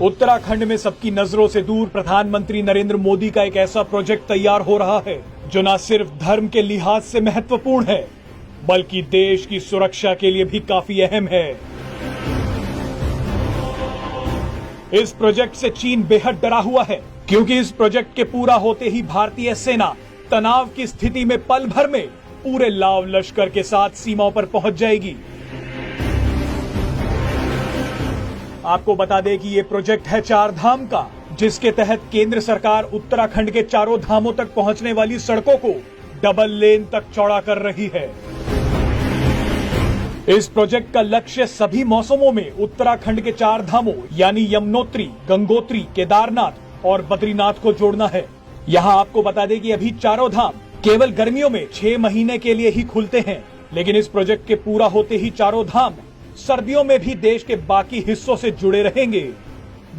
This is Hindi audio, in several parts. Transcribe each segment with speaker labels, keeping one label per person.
Speaker 1: उत्तराखंड में सबकी नजरों से दूर प्रधानमंत्री नरेंद्र मोदी का एक ऐसा प्रोजेक्ट तैयार हो रहा है जो न सिर्फ धर्म के लिहाज से महत्वपूर्ण है बल्कि देश की सुरक्षा के लिए भी काफी अहम है। इस प्रोजेक्ट से चीन बेहद डरा हुआ है क्योंकि इस प्रोजेक्ट के पूरा होते ही भारतीय सेना तनाव की स्थिति में पल भर में पूरे लाव लश्कर के साथ सीमाओं पर पहुंच जाएगी। आपको बता दें कि ये प्रोजेक्ट है 4 धाम का, जिसके तहत केंद्र सरकार उत्तराखंड के चारों धामों तक पहुंचने वाली सड़कों को डबल लेन तक चौड़ा कर रही है। इस प्रोजेक्ट का लक्ष्य सभी मौसमों में उत्तराखंड के 4 धामों यानी यमुनोत्री, गंगोत्री, केदारनाथ और बद्रीनाथ को जोड़ना है। यहाँ आपको बता दें कि अभी चारों धाम केवल गर्मियों में 6 महीने के लिए ही खुलते हैं, लेकिन इस प्रोजेक्ट के पूरा होते ही चारों धाम सर्दियों में भी देश के बाकी हिस्सों से जुड़े रहेंगे।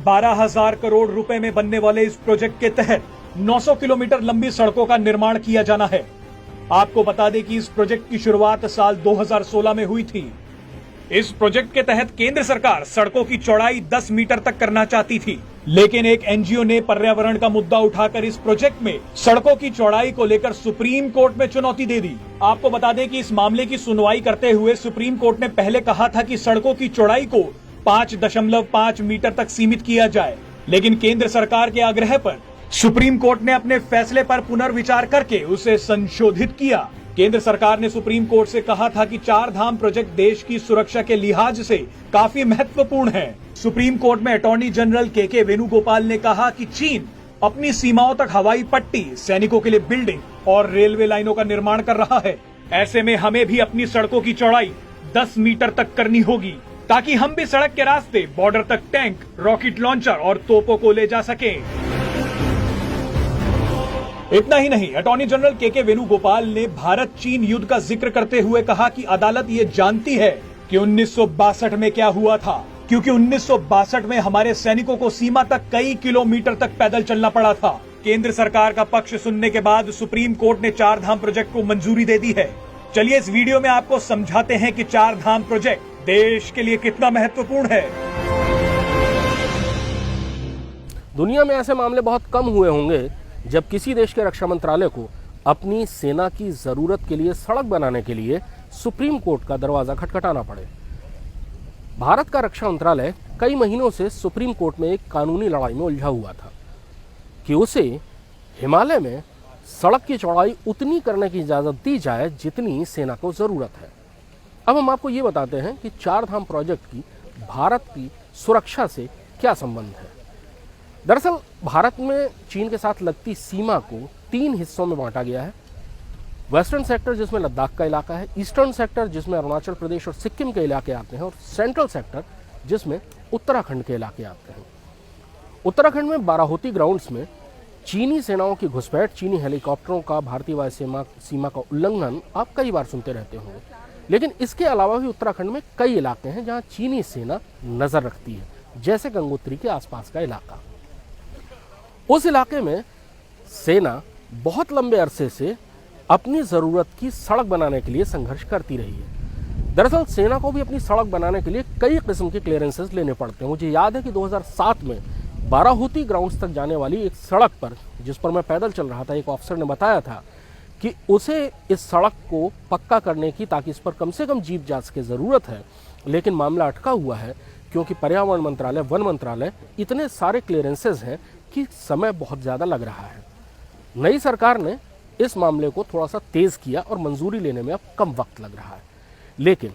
Speaker 1: 12,000 करोड़ रुपए में बनने वाले इस प्रोजेक्ट के तहत 900 किलोमीटर लंबी सड़कों का निर्माण किया जाना है। आपको बता दें कि इस प्रोजेक्ट की शुरुआत साल 2016 में हुई थी। इस प्रोजेक्ट के तहत केंद्र सरकार सड़कों की चौड़ाई 10 मीटर तक करना चाहती थी, लेकिन एक एनजीओ ने पर्यावरण का मुद्दा उठाकर इस प्रोजेक्ट में सड़कों की चौड़ाई को लेकर सुप्रीम कोर्ट में चुनौती दे दी। आपको बता दें कि इस मामले की सुनवाई करते हुए सुप्रीम कोर्ट ने पहले कहा था कि सड़कों की चौड़ाई को 5.5 मीटर तक सीमित किया जाए, लेकिन केंद्र सरकार के आग्रह पर सुप्रीम कोर्ट ने अपने फैसले पर पुनर्विचार करके उसे संशोधित किया। केंद्र सरकार ने सुप्रीम कोर्ट से कहा था कि 4 धाम प्रोजेक्ट देश की सुरक्षा के लिहाज से काफी महत्वपूर्ण है। सुप्रीम कोर्ट में अटॉर्नी जनरल के वेणुगोपाल ने कहा कि चीन अपनी सीमाओं तक हवाई पट्टी, सैनिकों के लिए बिल्डिंग और रेलवे लाइनों का निर्माण कर रहा है। ऐसे में हमें भी अपनी सड़कों की चौड़ाई 10 मीटर तक करनी होगी ताकि हम भी सड़क के रास्ते बॉर्डर तक टैंक, रॉकेट लॉन्चर और तोपों को ले जा सकें। इतना ही नहीं, अटॉर्नी जनरल के वेणुगोपाल ने भारत चीन युद्ध का जिक्र करते हुए कहा कि अदालत ये जानती है कि 1962 में क्या हुआ था, क्योंकि 1962 में हमारे सैनिकों को सीमा तक कई किलोमीटर तक पैदल चलना पड़ा था। केंद्र सरकार का पक्ष सुनने के बाद सुप्रीम कोर्ट ने 4 धाम प्रोजेक्ट को मंजूरी दे दी है। चलिए इस वीडियो में आपको समझाते हैं कि 4 धाम प्रोजेक्ट देश के लिए कितना महत्वपूर्ण है।
Speaker 2: दुनिया में ऐसे मामले बहुत कम हुए होंगे जब किसी देश के रक्षा मंत्रालय को अपनी सेना की जरूरत के लिए सड़क बनाने के लिए सुप्रीम कोर्ट का दरवाजा खटखटाना पड़े। भारत का रक्षा मंत्रालय कई महीनों से सुप्रीम कोर्ट में एक कानूनी लड़ाई में उलझा हुआ था कि उसे हिमालय में सड़क की चौड़ाई उतनी करने की इजाजत दी जाए जितनी सेना को जरूरत है। अब हम आपको ये बताते हैं कि 4 धाम प्रोजेक्ट की भारत की सुरक्षा से क्या संबंध है। दरअसल भारत में चीन के साथ लगती सीमा को 3 हिस्सों में बांटा गया है। वेस्टर्न सेक्टर जिसमें लद्दाख का इलाका है, ईस्टर्न सेक्टर जिसमें अरुणाचल प्रदेश और सिक्किम के इलाके आते हैं और सेंट्रल सेक्टर जिसमें उत्तराखंड के इलाके आते हैं। उत्तराखंड में बाराहोती ग्राउंड्स में चीनी सेनाओं की घुसपैठ, चीनी हेलीकॉप्टरों का भारतीय वायु सीमा का उल्लंघन आप कई बार सुनते रहते होंगे, लेकिन इसके अलावा भी उत्तराखंड में कई इलाके हैं जहाँ चीनी सेना नजर रखती है, जैसे गंगोत्री के आसपास का इलाका। उस इलाके में सेना बहुत लंबे अरसे से अपनी ज़रूरत की सड़क बनाने के लिए संघर्ष करती रही है। दरअसल सेना को भी अपनी सड़क बनाने के लिए कई किस्म के क्लियरेंसेस लेने पड़ते हैं। मुझे याद है कि 2007 में बाराहोती ग्राउंड्स तक जाने वाली एक सड़क पर, जिस पर मैं पैदल चल रहा था, एक ऑफिसर ने बताया था कि उसे इस सड़क को पक्का करने की, ताकि इस पर कम से कम जीप जा सके, ज़रूरत है, लेकिन मामला अटका हुआ है क्योंकि पर्यावरण मंत्रालय, वन मंत्रालय, इतने सारे क्लियरेंसेस हैं कि समय बहुत ज़्यादा लग रहा है। नई सरकार ने इस मामले को थोड़ा सा तेज़ किया और मंजूरी लेने में अब कम वक्त लग रहा है, लेकिन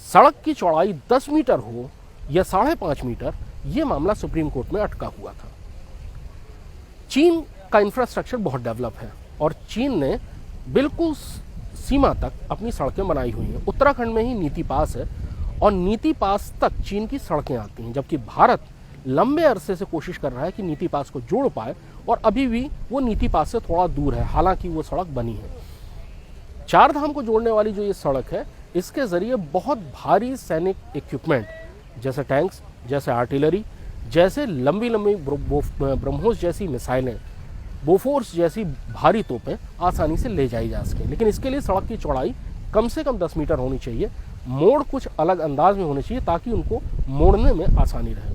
Speaker 2: सड़क की चौड़ाई 10 मीटर हो या 5.5 मीटर, ये मामला सुप्रीम कोर्ट में अटका हुआ था। चीन का इंफ्रास्ट्रक्चर बहुत डेवलप है और चीन ने बिल्कुल सीमा तक अपनी सड़कें बनाई हुई हैं। उत्तराखंड में ही नीति पास है और नीति पास तक चीन की सड़कें आती हैं, जबकि भारत लंबे अरसे से कोशिश कर रहा है कि नीति पास को जोड़ पाए और अभी भी वो नीति पास से थोड़ा दूर है, हालांकि वो सड़क बनी है। 4 धाम को जोड़ने वाली जो ये सड़क है, इसके जरिए बहुत भारी सैनिक इक्विपमेंट जैसे टैंक्स, जैसे आर्टिलरी, जैसे लंबी लंबी ब्रह्मोस जैसी मिसाइलें, बोफोर्स जैसी भारी तोपें आसानी से ले जाई जा सकें। लेकिन इसके लिए सड़क की चौड़ाई कम से कम 10 मीटर होनी चाहिए, मोड़ कुछ अलग अंदाज में होने चाहिए ताकि उनको मोड़ने में आसानी रहे।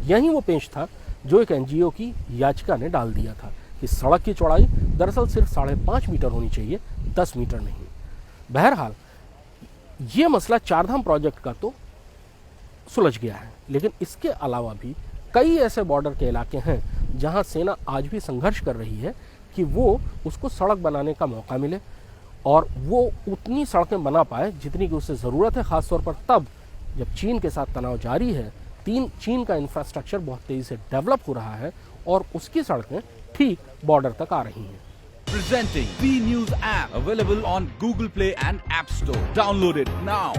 Speaker 2: यही वो पेंच था जो एक एनजीओ की याचिका ने डाल दिया था कि सड़क की चौड़ाई दरअसल सिर्फ 5.5 मीटर होनी चाहिए, 10 मीटर नहीं। बहरहाल ये मसला चारधाम प्रोजेक्ट का तो सुलझ गया है, लेकिन इसके अलावा भी कई ऐसे बॉर्डर के इलाके हैं जहां सेना आज भी संघर्ष कर रही है कि वो उसको सड़क बनाने का मौका मिले और वो उतनी सड़कें बना पाए जितनी कि उसे ज़रूरत है, खासतौर पर तब जब चीन के साथ तनाव जारी है। चीन का इंफ्रास्ट्रक्चर बहुत तेज़ी से डेवलप हो रहा है और उसकी सड़कें ठीक बॉर्डर तक आ रही हैं।
Speaker 3: Presenting B News app available on Google Play and App Store. Download it now.